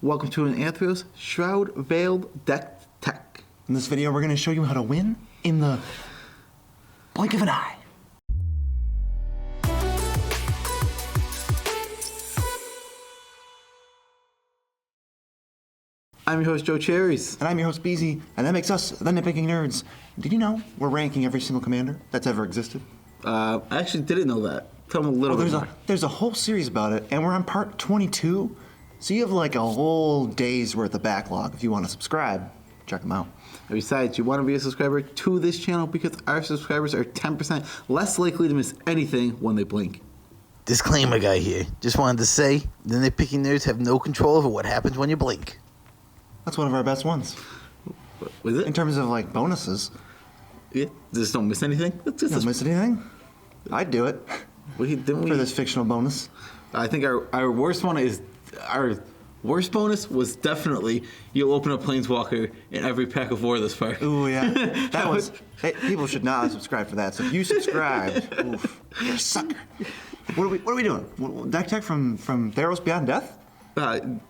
Welcome to an Athreos Shroud-Veiled deck tech. In this video, we're going to show you how to win in the blink of an eye. I'm your host, Joe Cherries. And I'm your host, Beezy, and that makes us the Nitpicking Nerds. Did you know we're ranking every single commander that's ever existed? I actually didn't know that. Tell me a little bit more. There's a whole series about it, and we're on part 22, so you have like a whole day's worth of backlog. If you want to subscribe, check them out. And besides, you want to be a subscriber to this channel because our subscribers are 10% less likely to miss anything when they blink. Disclaimer guy here. Just wanted to say, the Nitpicking Nerds have no control over what happens when you blink. That's one of our best ones. Was it? In terms of like bonuses. Yeah, just don't miss anything? Don't miss anything? I'd do it. For this fictional bonus. I think our worst one is... Our worst bonus was definitely you'll open a Planeswalker in every pack of war this far. Ooh, yeah. That was... Hey, people should not subscribe for that. So if you subscribe, oof, you're a sucker. What are we doing? Deck tech from Theros Beyond Death?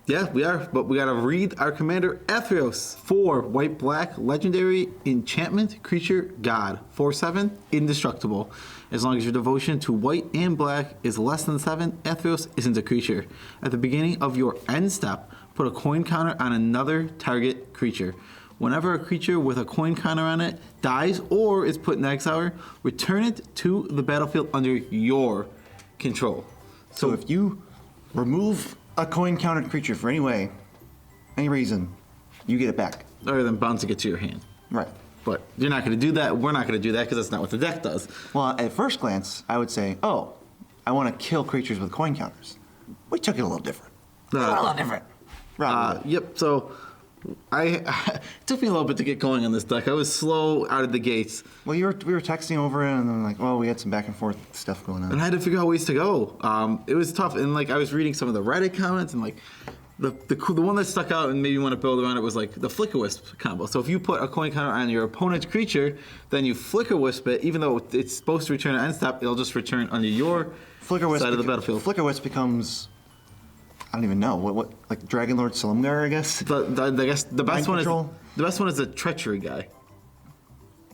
Yeah, we are, but we gotta read our commander Athreos. 4 white-black legendary enchantment creature god. 4/7 indestructible. As long as your devotion to white and black is less than 7, Athreos isn't a creature. At the beginning of your end step, put a coin counter on another target creature. Whenever a creature with a coin counter on it dies or is put in exile, return it to the battlefield under your control. So if you remove a coin-countered creature for any reason, you get it back. Other than bouncing it to your hand. Right. But you're not going to do that. We're not going to do that because that's not what the deck does. Well, at first glance, I would say, oh, I want to kill creatures with coin counters. We took it a little different. A little different. Yep, so it took me a little bit to get going on this deck. I was slow out of the gates. Well, we were texting over it, and then like, well, we had some back and forth stuff going on. And I had to figure out ways to go. It was tough, and like I was reading some of the Reddit comments, and like the one that stuck out and made me want to build around it was like the Flicker Wisp combo. So if you put a coin counter on your opponent's creature, then you Flicker Wisp it, even though it's supposed to return at end step, it'll just return under your side of the battlefield. Flicker Wisp becomes, I don't even know what like Dragon Lord Silumgar, I guess. I guess the best one is the Treachery guy.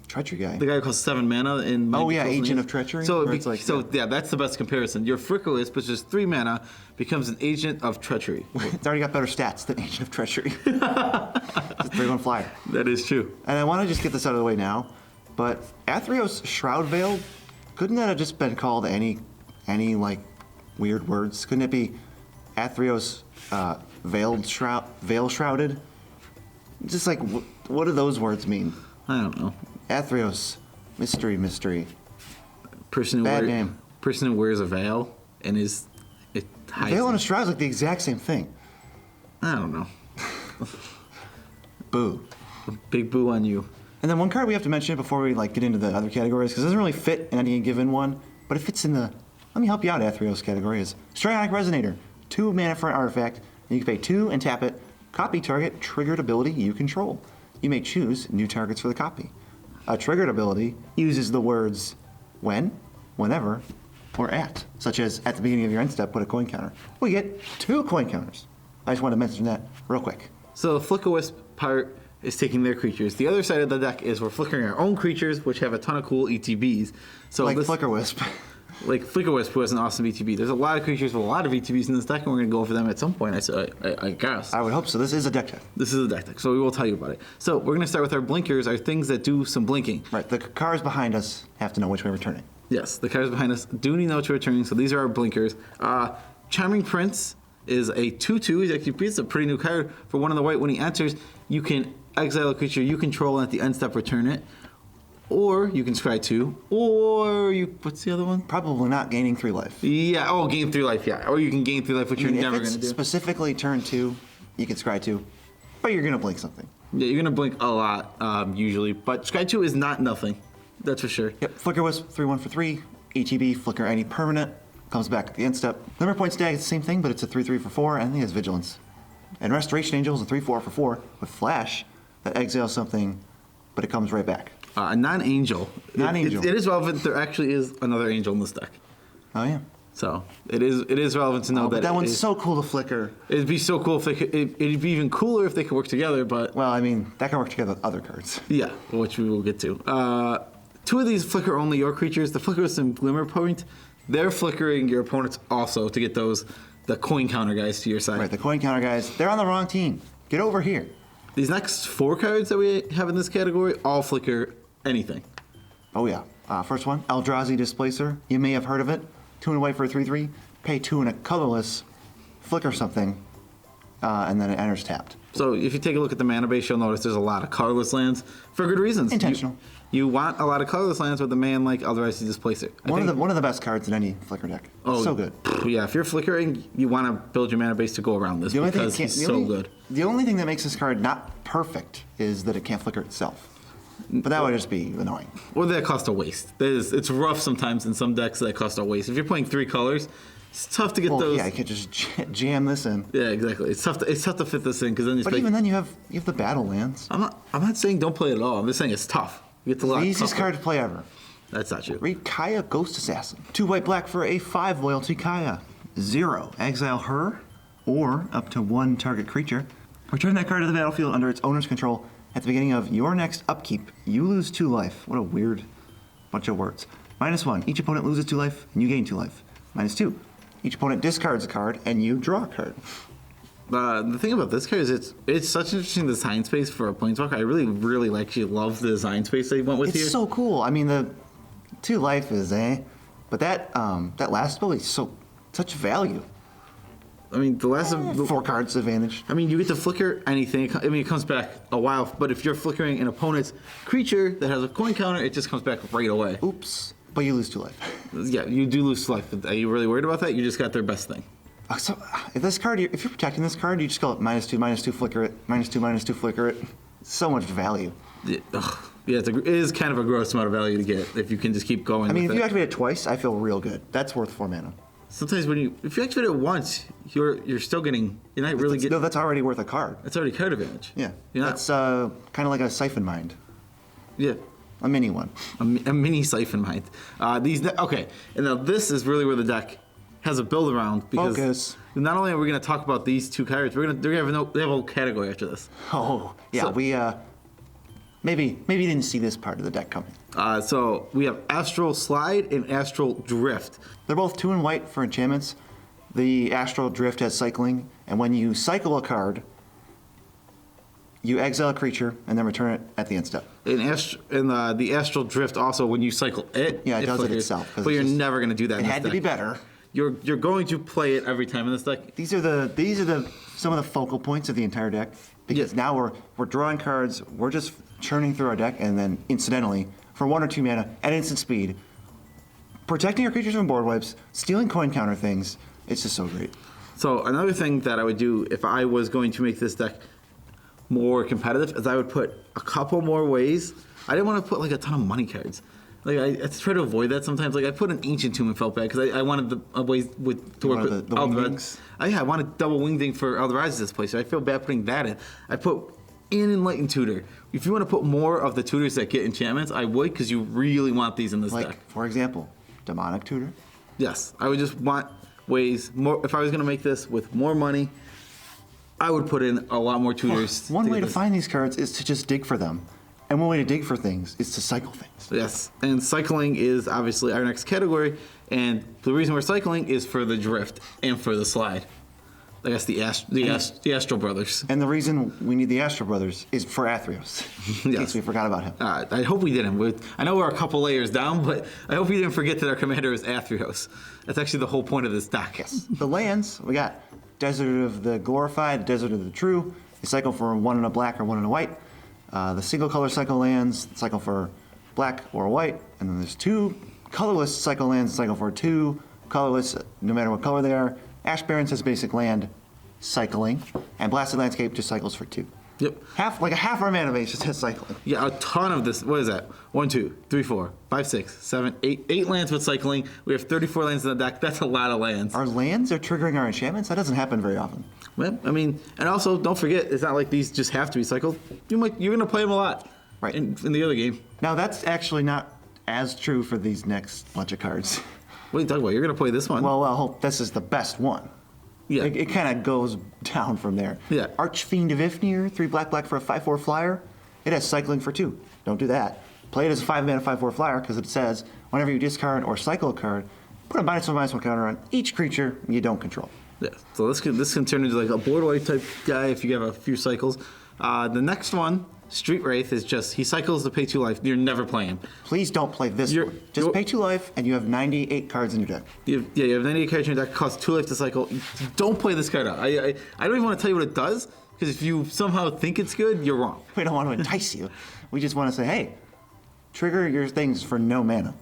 Treachery guy. The guy who costs 7 mana in. Oh yeah, Agent of Treachery. So that's the best comparison. Your Flicker Wisp, which is 3 mana, becomes an Agent of Treachery. It's already got better stats than Agent of Treachery. It's a 3/1 flyer. That is true. And I want to just get this out of the way now, but Athreos Shroud-Veiled, couldn't that have just been called any like weird words? Couldn't it be Athreos Veil Shrouded? Just like, what do those words mean? I don't know. Athreos, mystery. Bad name. Person who wears a veil and Veil and a shroud is like the exact same thing. I don't know. Boo. A big boo on you. And then one card we have to mention before we like get into the other categories, because it doesn't really fit in any given one, but it fits in the, let me help you out, Athreos category, is Strionic Resonator. 2 mana for an artifact, and you can pay 2 and tap it. Copy target triggered ability you control. You may choose new targets for the copy. A triggered ability uses the words when, whenever, or at, such as at the beginning of your end step, put a coin counter. We get 2 coin counters. I just wanted to mention that real quick. So the Flicker Wisp part is taking their creatures. The other side of the deck is we're flickering our own creatures, which have a ton of cool ETBs. So like Flicker Wisp. Like Flicker Wisp, who has an awesome ETB. There's a lot of creatures with a lot of ETBs in this deck, and we're going to go over them at some point, I guess. I would hope so. This is a deck tech. This is a deck tech, so we will tell you about it. So we're going to start with our blinkers, our things that do some blinking. Right. The cars behind us have to know which way we're turning. Yes, the cards behind us do need to know which way we're turning, so these are our blinkers. Charming Prince is a 2/2. He's a pretty new card. For 1 of the white, when he enters, you can exile a creature you control and at the end step return it. Or you can scry 2, or what's the other one? Probably not gaining 3 life. Yeah, gain 3 life, yeah. Or you can gain 3 life, which you're never going to do. Specifically turn 2, you can scry 2, but you're going to blink something. Yeah, you're going to blink a lot, usually, but scry 2 is not nothing, that's for sure. Yep, Flicker Wisp, 3/1 for 3, ETB, flicker any permanent, comes back at the end step. Limber Point Stag is the same thing, but it's a 3/3 for 4, and it has Vigilance. And Restoration Angel is a 3/4 for 4 with Flash that exiles something, but it comes right back. Non-angel. Non-angel. It is relevant. There actually is another angel in this deck. Oh, yeah. So it is relevant to know But that. that one's so cool to flicker. It'd be so cool if they could. It'd be even cooler if they could work together. But Well, I mean, that can work together with other cards. yeah, which we will get to. Two of these flicker only your creatures. The Flickerous and Glimmer Point. They're flickering your opponents also to get the coin counter guys to your side. Right, the coin counter guys, they're on the wrong team. Get over here. These next 4 cards that we have in this category all flicker anything. Oh, yeah. First one, Eldrazi Displacer. You may have heard of it. 2 and a white for a 3/3. Pay 2 and a colorless, flicker something, and then it enters tapped. So if you take a look at the mana base, you'll notice there's a lot of colorless lands for good reasons. Intentional. You want a lot of colorless lands with a man like Eldrazi Displacer. One of the best cards in any flicker deck. Oh, So good. Yeah, if you're flickering, you want to build your mana base to go around this because it's so good. The only thing that makes this card not perfect is that it can't flicker itself. But that would just be annoying. Or that cost a waste. It's rough sometimes in some decks that cost a waste. If you're playing 3 colors, it's tough to get those. Yeah, you can't just jam this in. Yeah, exactly. It's tough to fit this in because then But even then, you have the battle lands. I'm not saying don't play it at all. I'm just saying it's tough. You get to The lot easiest tougher. card to play ever. That's not true. Read Kaya Ghost Assassin. 2 white black for a 5 loyalty Kaya. 0. Exile her or up to 1 target creature. Return that card to the battlefield under its owner's control. At the beginning of your next upkeep, you lose 2 life. What a weird bunch of words. -1. Each opponent loses 2 life, and you gain 2 life. -2. Each opponent discards a card, and you draw a card. The thing about this card is it's such an interesting design space for a Planeswalker. I really, really love the design space they went with It's here. so cool. I mean, the 2 life is but that last ability is such value. I mean, the last of 4 cards advantage. I mean, you get to flicker anything. I mean, it comes back a while, but if you're flickering an opponent's creature that has a coin counter, it just comes back right away. Oops. But you lose 2 life. Yeah, you do lose life. But are you really worried about that? You just got their best thing. So if you're protecting this card, you just call it -2/-2, flicker it, -2/-2, flicker it. So much value. Yeah, it is kind of a gross amount of value to get if you can just keep going. I mean, with if you it. activate it twice, I feel real good. That's worth 4 mana. Sometimes if you activate it once, you're still getting. You're not really getting. No, that's already worth a card. That's already card advantage. Yeah, You're not, that's kind of like a Siphon Mind, yeah. a mini one. A mini Siphon Mind. Okay, and now this is really where the deck has a build around because Focus. not only are we going to talk about these 2 cards, they're going to have a whole category after this. Oh, yeah, So- we maybe you didn't see this part of the deck coming. So we have Astral Slide and Astral Drift. They're both 2 and white for enchantments. The Astral Drift has cycling, and when you cycle a card, you exile a creature and then return it at the end step. And the Astral Drift also, when you cycle it, Yeah, it does it flickers, itself, 'cause But it's you're just- never going to do that. It in this had to be deck. better. You're going to play it every time in this deck. These are some of the focal points of the entire deck because Yeah. now we're drawing cards, we're just churning through our deck, and then incidentally, for 1 or 2 mana at instant speed, protecting your creatures from board wipes, stealing coin counter things. It's just so great. So another thing that I would do if I was going to make this deck more competitive is I would put a couple more ways. I didn't want to put like a ton of money cards. Like I try to avoid that sometimes. Like I put an Ancient Tomb and felt bad because I wanted a ways to work with the wingdings? I wanted double wingding for Eldrazi this place. So I feel bad putting that in. I put in Enlightened Tutor. If you want to put more of the tutors that get enchantments, I would because you really want these in this deck. Like, for example, Demonic Tutor. Yes, I would just want ways more. If I was going to make this with more money, I would put in a lot more tutors. One way get to this. find these cards is to just dig for them. And one way to dig for things is to cycle things. Yes, and cycling is obviously our next category, and the reason we're cycling is for the drift and for the slide. I guess the Astral Brothers. And the reason we need the Astro Brothers is for Athreos, in Yes. case we forgot about him. I hope we didn't. I know we're a couple layers down, but I hope we didn't forget that our commander is Athreos. That's actually the whole point of this deck. Yes. The lands, we got Desert of the Glorified, Desert of the True. They cycle for 1 and a black or 1 and a white. The single color cycle lands cycle for black or white. And then there's 2 colorless cycle lands cycle for 2 colorless, no matter what color they are. Ash Barrens has basic land cycling, and Blasted Landscape just cycles for 2. Yep. Half our mana base just has cycling. Yeah, a ton of this. What is that? 1, 2, 3, 4, 5, 6, 7, 8. 8 lands with cycling. We have 34 lands in the deck. That's a lot of lands. Our lands are triggering our enchantments? That doesn't happen very often. Well, I mean, and also don't forget, it's not like these just have to be cycled. You're going to play them a lot. Right. In the other game. Now, that's actually not as true for these next bunch of cards. What are you talking about? You're going to play this one. Well, this is the best one. yeah. It kind of goes down from there. Yeah. Archfiend of Ifnir, 3 black for a 5/4 flyer. It has cycling for 2. Don't do that. Play it as a 5-mana 5/4 flyer because it says whenever you discard or cycle a card, put a -1/-1 counter on each creature you don't control. Yeah. So this can turn into like a board wipe type guy if you have a few cycles. The next one, Street Wraith, is just he cycles to pay 2 life. You're never playing him. Please don't play this You're- one. Just you're- pay 2 life and you have 98 cards in your deck. You have 98 cards in your deck, costs 2 life to cycle. Don't play this card out. I don't even want to tell you what it does, because if you somehow think it's good, you're wrong. We don't want to entice you. We just want to say, hey, trigger your things for no mana.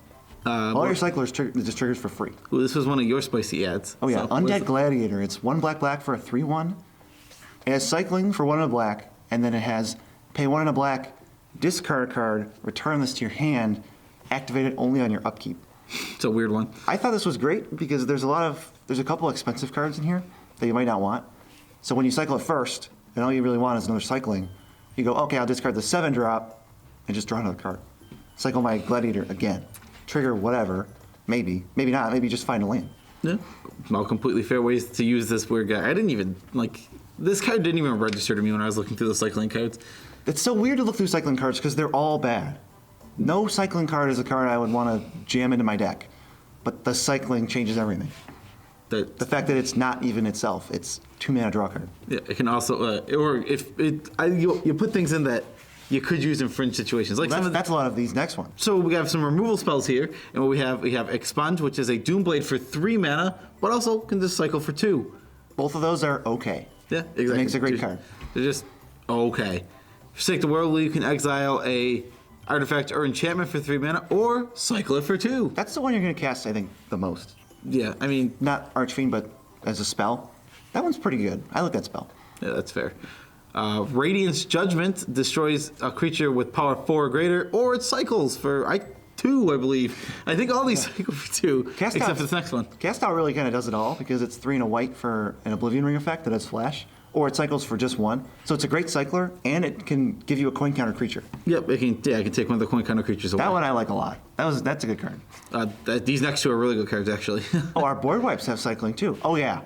All your cyclers just triggers for free. Well, this was one of your spicy ads. Oh yeah, So, what is Undead it? Gladiator. It's 1 black for a 3/1. It has cycling for 1 and a black, and then it has pay 1 and a black, discard a card, return this to your hand, activate it only on your upkeep. It's a weird one. I thought this was great because there's a couple expensive cards in here that you might not want. So when you cycle it first, and all you really want is another cycling, you go, okay, I'll discard the 7-drop and just draw another card. Cycle my Gladiator again. Trigger whatever. Maybe not. Maybe just find a land. Yeah. All completely fair ways to use this weird guy. I didn't even, this card didn't even register to me when I was looking through the cycling cards. It's so weird to look through cycling cards because they're all bad. No cycling card is a card I would want to jam into my deck. But the cycling changes everything. The fact that it's not even itself, it's 2-mana draw card. Yeah, it can also, or if you put things in that you could use in fringe situations. Like That's a lot of these next ones. So we have some removal spells here, and what we have Expunge, which is a Doomblade for 3 mana, but also can just cycle for 2. Both of those are okay. Yeah, exactly. It makes a great card. They're just okay. Forsake the Worldly, you can exile a artifact or enchantment for 3 mana, or cycle it for 2. That's the one you're going to cast, I think, the most. Yeah, I mean, Not Archfiend, but as a spell. That one's pretty good. I like that spell. yeah, that's fair. Radiance Judgment destroys a creature with power 4 or greater, or it cycles for 2, I believe. I think all these cycle for 2, except for this next one. Cast Out really kind of does it all because it's 3 and a white for an Oblivion Ring effect that has flash, or it cycles for just 1. So it's a great cycler, and it can give you a coin counter creature. Yep, it can take one of the coin counter creatures away. That one I like a lot. That's a good card. These next 2 are really good cards, actually. Oh, our board wipes have cycling too. Oh yeah.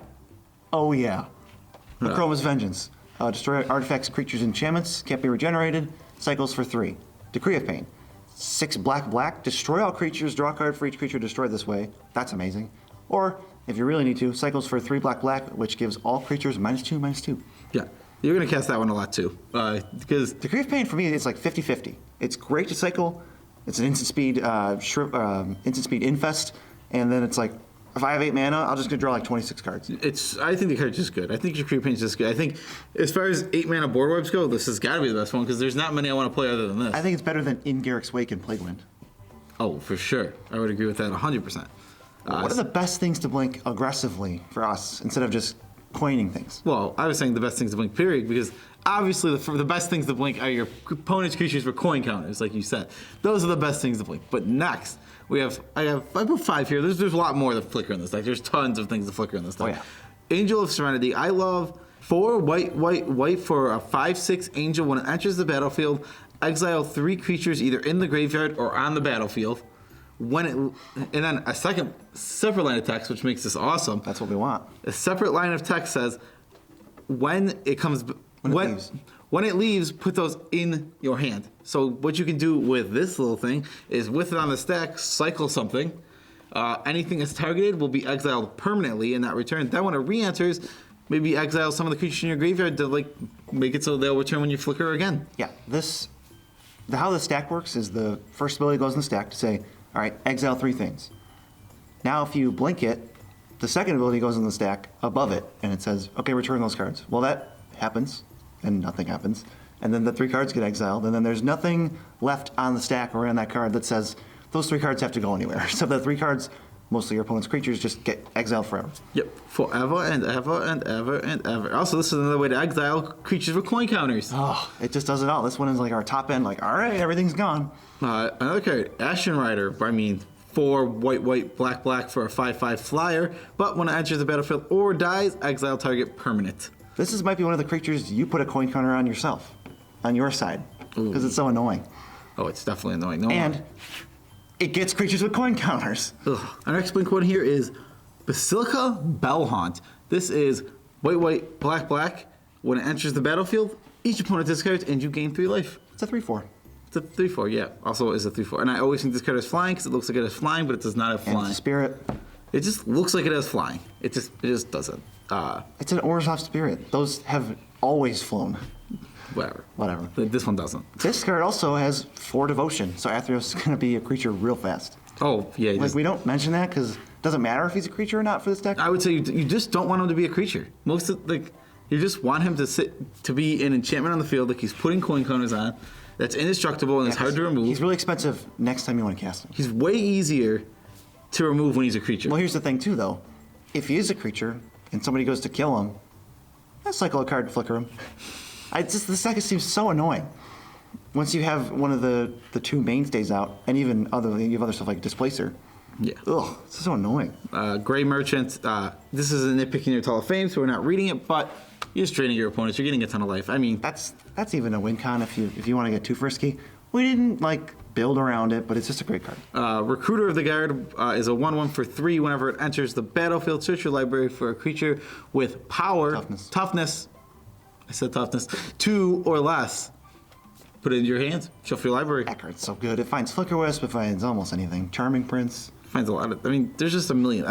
Chroma's Vengeance. Destroy artifacts, creatures, enchantments. Can't be regenerated. Cycles for 3. Decree of Pain. 6 black. Destroy all creatures. Draw a card for each creature destroyed this way. That's amazing. Or, if you really need to, cycles for 3 black, which gives all creatures -2/-2. Yeah, you're going to cast that one a lot, too. Because Decree of Pain, for me, it's like 50-50. It's great to cycle. It's an instant speed infest. And then it's like, if I have 8 mana, I'm just going to draw like 26 cards. I think the card's just good. I think your Creep Paint's just good. I think as far as 8 mana board wipes go, this has got to be the best one because there's not many I want to play other than this. I think it's better than In Garrick's Wake and Plaguewind. Oh, for sure. I would agree with that 100%. What are the best things to blink aggressively for us instead of just coining things? Well, I was saying the best things to blink, period, because obviously the best things to blink are your opponent's creatures for coin counters, like you said. Those are the best things to blink. But next, I put 5 here. There's a lot more that flicker in this deck. There's tons of things to flicker in this deck. Oh, yeah. Angel of Serenity. I love 4 white for a 5/6 angel. When it enters the battlefield, exile 3 creatures either in the graveyard or on the battlefield. And then a separate line of text, which makes this awesome. That's what we want. A separate line of text says, when it leaves, put those in your hand. So what you can do with this little thing is, with it on the stack, cycle something. Anything that's targeted will be exiled permanently in that return. Then when it re-enters, maybe exile some of the creatures in your graveyard to make it so they'll return when you flicker again. Yeah, how the stack works is the first ability goes in the stack to say, all right, exile 3 things. Now if you blink it, the second ability goes in the stack above it, and it says, okay, return those cards. Well, that happens, and nothing happens. And then the 3 cards get exiled, and then there's nothing left on the stack or on that card that says those 3 cards have to go anywhere. So the 3 cards, mostly your opponent's creatures, just get exiled forever. Yep, forever and ever and ever and ever. Also, this is another way to exile creatures with coin counters. Oh, it just does it all. This one is like our top end, like, all right, everything's gone. Another card, Ashen Rider. 4 white black for a 5/5 flyer, but when it enters the battlefield or dies, exile target permanent. Might be one of the creatures you put a coin counter on yourself, on your side, because it's so annoying. Oh, it's definitely annoying. No And it gets creatures with coin counters. Ugh. Our next blink one here is Basilica Bellhaunt. This is white, black. When it enters the battlefield, each opponent discards and you gain 3 life. It's a 3/4. It's a 3/4, yeah. Also is a 3/4. And I always think this card is flying because it looks like it has flying, but it does not have And flying. it's a spirit. It just looks like it has flying. It just doesn't. It's an Orzhov spirit. Those have always flown. Whatever. This one doesn't. This card also has 4 devotion, so Athreos is going to be a creature real fast. Oh, yeah. Like, we don't mention that because it doesn't matter if he's a creature or not for this deck. I would say you just don't want him to be a creature. You just want him to be an enchantment on the field, like he's putting coin counters on. That's indestructible and it's hard to remove. He's really expensive next time you want to cast him. He's way easier to remove when he's a creature. Well, here's the thing, too, though. If he is a creature and somebody goes to kill him, I cycle a card and flicker him. This deck seems so annoying. Once you have one of the 2 mainstays out, and even you have other stuff like Displacer. Yeah. Ugh, it's so annoying. Gray Merchant. This is a Nitpicking your Hall of Fame, so we're not reading it, but you're just draining your opponents. You're getting a ton of life. I mean, That's even a win con if you want to get too frisky. We didn't build around it, but it's just a great card. Recruiter of the Guard is a 1/1 for 3. Whenever it enters the battlefield, search your library for a creature with power, toughness. I said toughness, 2 or less. Put it in your hands. Shuffle your library. That card's so good. It finds Flicker Wisp. It finds almost anything. Charming Prince. Finds a lot of. I mean, there's just a million.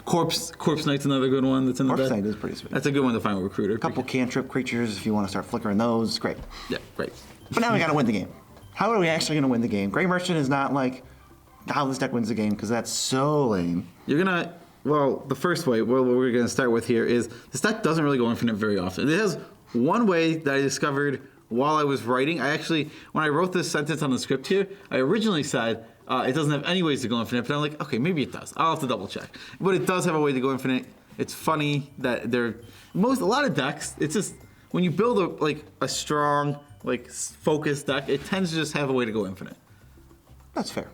Corpse Knight's another good one that's in the deck. Corpse Knight is pretty sweet. That's a good one to find with Recruiter. A couple cantrip creatures if you want to start flickering those. Great. Yeah, great. But now we got to win the game. How are we actually going to win the game? Gray Merchant is not how this deck wins the game because that's so lame. The first way, what we're going to start with here is this deck doesn't really go infinite very often. It has one way that I discovered while I was writing. When I wrote this sentence on the script here, I originally said it doesn't have any ways to go infinite, but I'm like, okay, maybe it does. I'll have to double check. But it does have a way to go infinite. It's funny that a lot of decks, it's just, when you build a strong, focused deck, it tends to just have a way to go infinite. That's fair.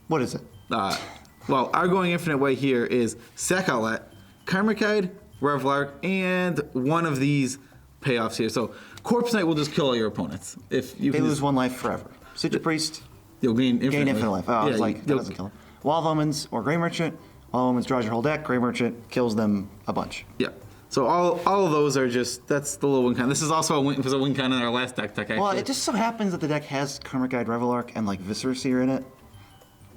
What is it? Our going infinite way here is Sack Outlet, Karmakide, Revlark, and one of these payoffs here. So Corpse Knight will just kill all your opponents. If you They lose 1 life forever. Sigil Priest, you'll gain infinite life. Oh, yeah, that doesn't kill him. Wall of Omens or Gray Merchant. Wall of Omens draws your whole deck. Gray Merchant kills them a bunch. Yeah. So all of those are that's the little win con. This is also was a win con in our last deck actually. Well, it just so happens that the deck has Karmakide, Revelark, and Viscera Seer in it.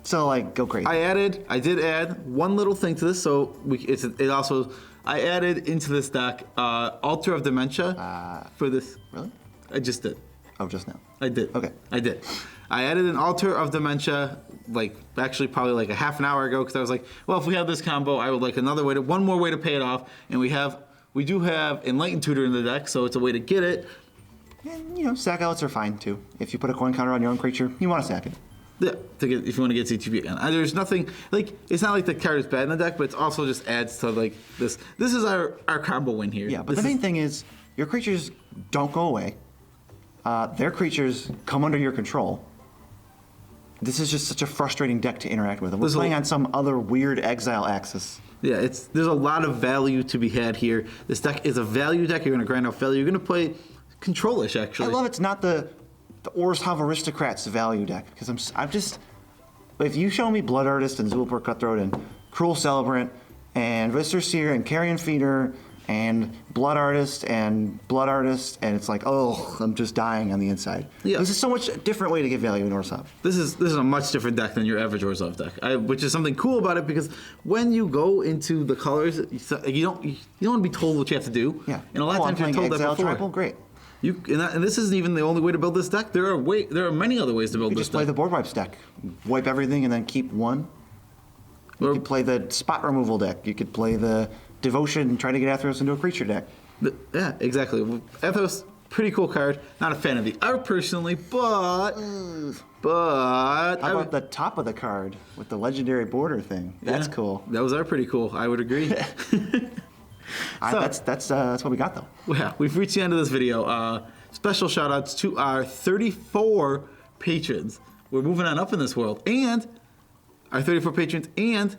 So go crazy. I did add one little thing to this. So I added into this deck Altar of Dementia for this. Really? I just did. Oh, just now. I did. Okay. I did. I added an Altar of Dementia, probably a half an hour ago, because I was like, well, if we have this combo, I would like one more way to pay it off, and we do have Enlightened Tutor in the deck, so it's a way to get it. And sack outlets are fine too. If you put a coin counter on your own creature, you want to sack it. Yeah, if you want to get CTP again. There's nothing it's not like the card is bad in the deck, but it also just adds to this. This is our combo win here. Yeah, but the main thing is your creatures don't go away. Their creatures come under your control. This is just such a frustrating deck to interact with. We're playing on some other weird exile axis. Yeah, there's a lot of value to be had here. This deck is a value deck. You're going to grind out value. You're going to play control-ish, actually. I love it's not the Orzhov Aristocrats value deck, because I'm just... If you show me Blood Artist and Zulapur Cutthroat and Cruel Celebrant and Viscera Seer and Carrion Feeder and Blood Artist, and it's like, oh, I'm just dying on the inside. Yeah. This is so much different way to get value in Orzhov. This is a much different deck than your average Orzhov deck, which is something cool about it, because when you go into the colors, you don't want to be told what you have to do. Yeah. And a lot of times you're told that before. Tribal, great. And this isn't even the only way to build this deck. There are many other ways to build this deck. You just play the board wipes deck. Wipe everything and then keep one. You could play the spot removal deck. You could play the Devotion and try to get Athreos into a creature deck. Yeah, exactly. Athreos, pretty cool card. Not a fan of the art personally, but how about the top of the card with the legendary border thing? That's cool. Those are pretty cool. I would agree. That's what we got though. Yeah, we've reached the end of this video. Special shout outs to our 34 patrons. We're moving on up in this world. And our 34 patrons and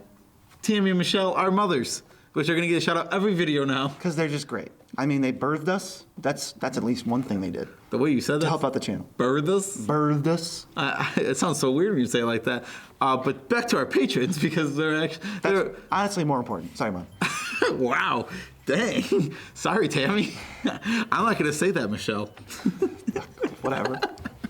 Tammy and Michelle, our mothers, which are going to get a shout out every video now. Because they're just great. I mean, they birthed us. That's at least one thing they did The way you said to that. help out the channel. Birth us? Birthed us. It sounds so weird when you say it like that. But back to our patrons because they're actually. That's honestly more important. Sorry, Mom. Wow. Dang. Sorry, Tammy. I'm not going to say that, Michelle. Whatever.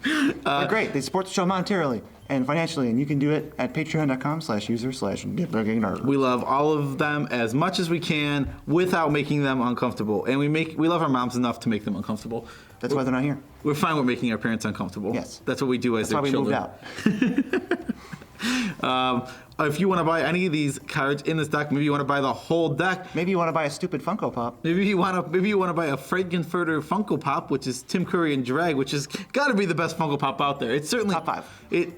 They're great. They support the show monetarily and financially, and you can do it at patreon.com/user/nitpicking. We love all of them as much as we can without making them uncomfortable. And we love our moms enough to make them uncomfortable. That's why they're not here. We're fine with making our parents uncomfortable. Yes. That's what we do as That's why their we children. moved out. If you want to buy any of these cards in this deck, maybe you want to buy the whole deck. Maybe you want to buy a stupid Funko Pop. Maybe you want to buy a Frankenfurter Funko Pop, which is Tim Curry and Drag, which has got to be the best Funko Pop out there. It's certainly Top 5. It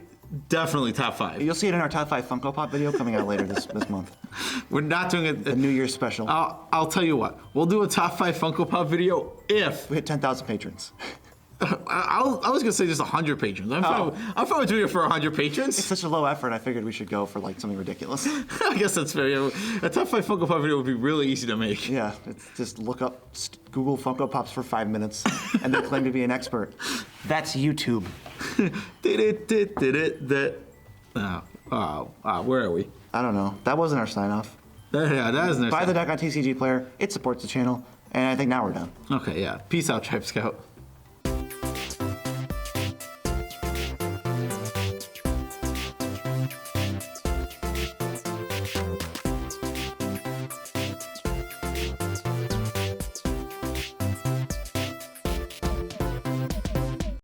definitely top 5. You'll see it in our top 5 Funko Pop video coming out later this month. We're not doing it. The New Year's special. I'll tell you what. We'll do a top 5 Funko Pop video if We hit 10,000 patrons. I was gonna say just 100 patrons. I'm fine with doing it for 100 It's patrons. such a low effort. I figured we should go for like something ridiculous. I guess that's fair. Yeah, a top 5 Funko Pop video would be really easy to make. Yeah, it's just look up Google Funko Pops for 5 minutes and then claim to be an expert. That's YouTube. Where are we? I don't know. That wasn't our sign off. Yeah, that is nice. Buy the deck on TCG Player. It supports the channel, and I think now we're done. Okay, yeah. Peace out, Tribe Scout.